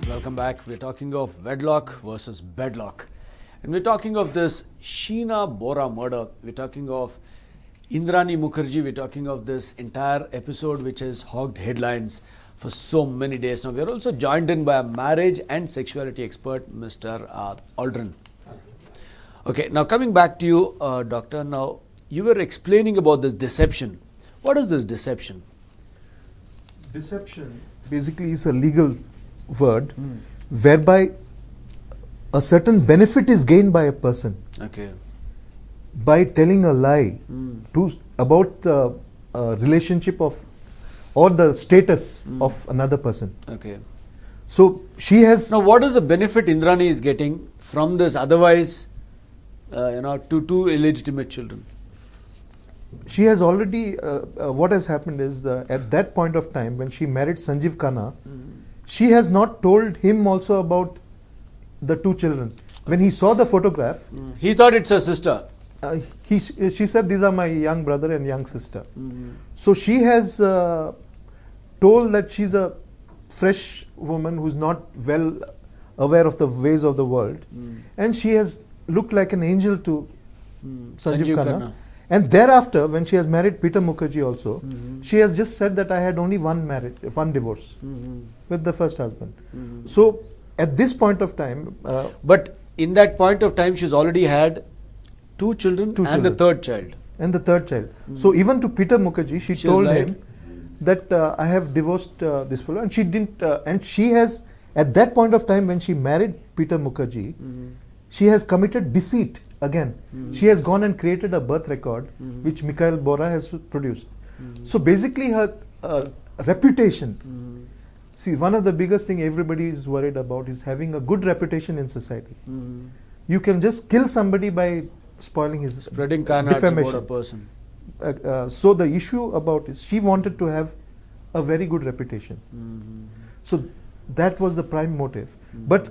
Welcome back. We're talking of Wedlock versus Bedlock. And we're talking of this Sheena Bora murder. We're talking of Indrani Mukherjea. We're talking of this entire episode which has hogged headlines for so many days now. We're also joined in by a marriage and sexuality expert, Mr. Aldrin. Okay, now coming back to you, Doctor. Now, you were explaining about this deception. What is this deception? Deception basically is a legal word whereby a certain benefit is gained by a person by telling a lie about the relationship of or the status of another person. Okay. So she has. Now, what is the benefit Indrani is getting from this? Otherwise, two illegitimate children. She has already. What has happened is at that point of time when she married Sanjeev Khanna, she has not told him also about the two children. When he saw the photograph, he thought it's her sister. She said, "These are my young brother and young sister." So she has told that she's a fresh woman who's not well aware of the ways of the world, and she has looked like an angel to Sanjeev Khanna. And thereafter, when she has married Peter Mukherjea also, she has just said that I had only one marriage, one divorce with the first husband. So at this point of time, but in that point of time, she's already had two children and the third child. So even to Peter Mukherjea, she told him that I have divorced this fellow, and she didn't. And she has, at that point of time when she married Peter Mukherjea, she has committed deceit again. She has gone and created a birth record which Bora has produced. So basically her reputation. See, one of the biggest thing everybody is worried about is having a good reputation in society. You can just kill somebody by spoiling his spreading carnage about a person. So the issue about is she wanted to have a very good reputation. So that was the prime motive. But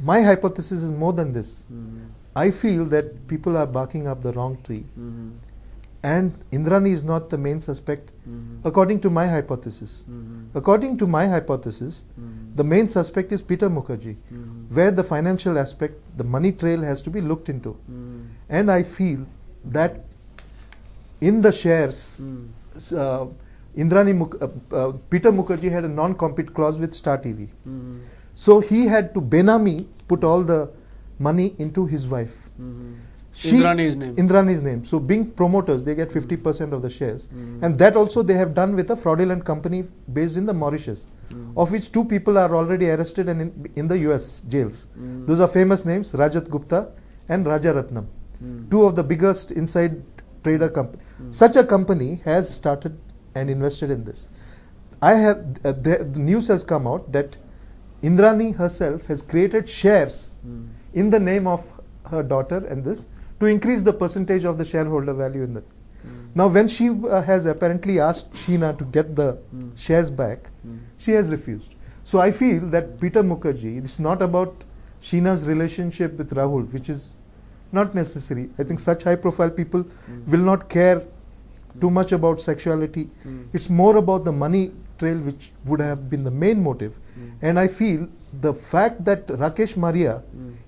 my hypothesis is more than this. I feel that people are barking up the wrong tree. And Indrani is not the main suspect, according to my hypothesis. According to my hypothesis, the main suspect is Peter Mukherjea, where the financial aspect, the money trail has to be looked into. And I feel that in the shares, Peter Mukherjea had a non-compete clause with Star TV. So he had to benami put all the money into his wife. Indrani's name. So being promoters, they get 50% of the shares. And that also they have done with a fraudulent company based in the Mauritius, of which two people are already arrested and in the US jails. Those are famous names, Rajat Gupta and Raja Ratnam. Two of the biggest inside trader companies. Such a company has started and invested in this. The news has come out that Indrani herself has created shares in the name of her daughter and this to increase the percentage of the shareholder value in that. Now when she has apparently asked Sheena to get the shares back, she has refused. So I feel that Peter Mukherjea, it's not about Sheena's relationship with Rahul, which is not necessary. I think such high profile people will not care too much about sexuality. It's more about the money trail which would have been the main motive. And I feel the fact that Rakesh Maria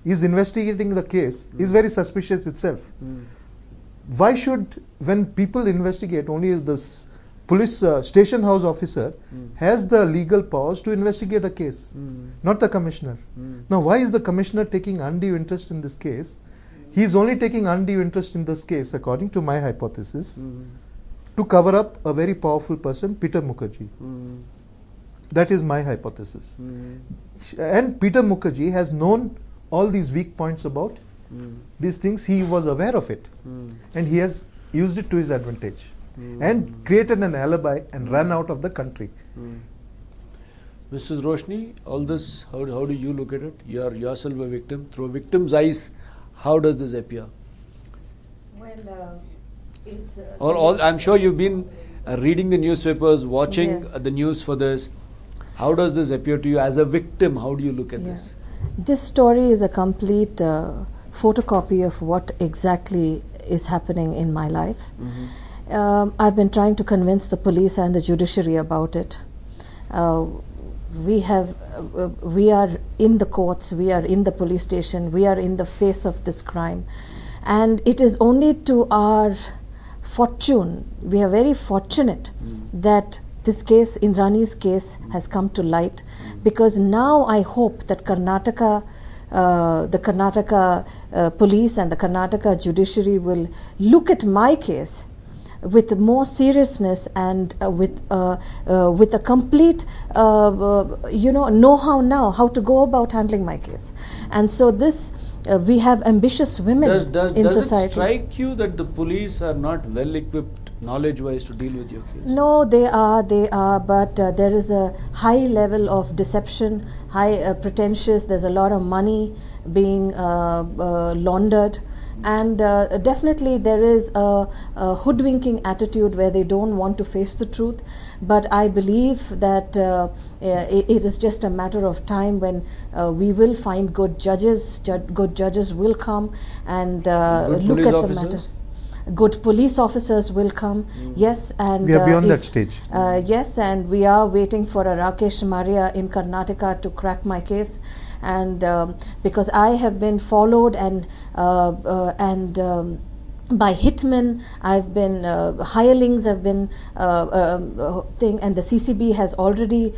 is investigating the case is very suspicious itself. Why should, when people investigate, only this police station house officer has the legal powers to investigate a case, not the commissioner. Now why is the commissioner taking undue interest in this case? He is only taking undue interest in this case, according to my hypothesis, to cover up a very powerful person, Peter Mukherjea. That is my hypothesis. And Peter Mukherjea has known all these weak points about these things. He was aware of it. And he has used it to his advantage. And created an alibi and ran out of the country. Mrs. Roshni, all this, how do you look at it? You are yourself a victim. Through a victim's eyes, how does this appear? Well, it's... I'm sure you've been reading the newspapers, watching the news for this. How does this appear to you as a victim? How do you look at this? This story is a complete photocopy of what exactly is happening in my life. I've been trying to convince the police and the judiciary about it. We are in the courts, we are in the police station, we are in the face of this crime, and it is only to our fortune, we are very fortunate that this case, Indrani's case, has come to light, because now I hope that Karnataka, the Karnataka police and the Karnataka judiciary will look at my case with more seriousness and with a complete know-how now how to go about handling my case. And so this we have ambitious women in society. Does it strike you that the police are not well equipped knowledge-wise to deal with your case? No, they are, but there is a high level of deception, high pretentious. There's a lot of money being laundered. And definitely there is a hoodwinking attitude where they don't want to face the truth. But I believe that it is just a matter of time when we will find good judges. Good judges will come and look at the matter. Good police officers will come, yes, and we are beyond that stage. Yes, and we are waiting for a Rakesh Maria in Karnataka to crack my case, and because I have been followed and by hitmen, I've been hirelings have been thing, and the CCB has already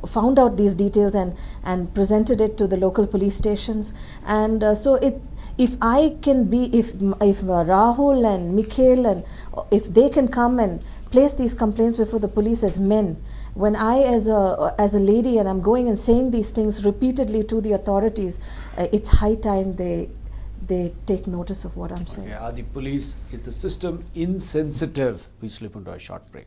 found out these details and presented it to the local police stations, and so it. If I can be, if Rahul and Mikhail and if they can come and place these complaints before the police as men, when I as a lady and I'm going and saying these things repeatedly to the authorities, it's high time they take notice of what I'm saying. Okay, are the police, is the system insensitive? We slip into a short break.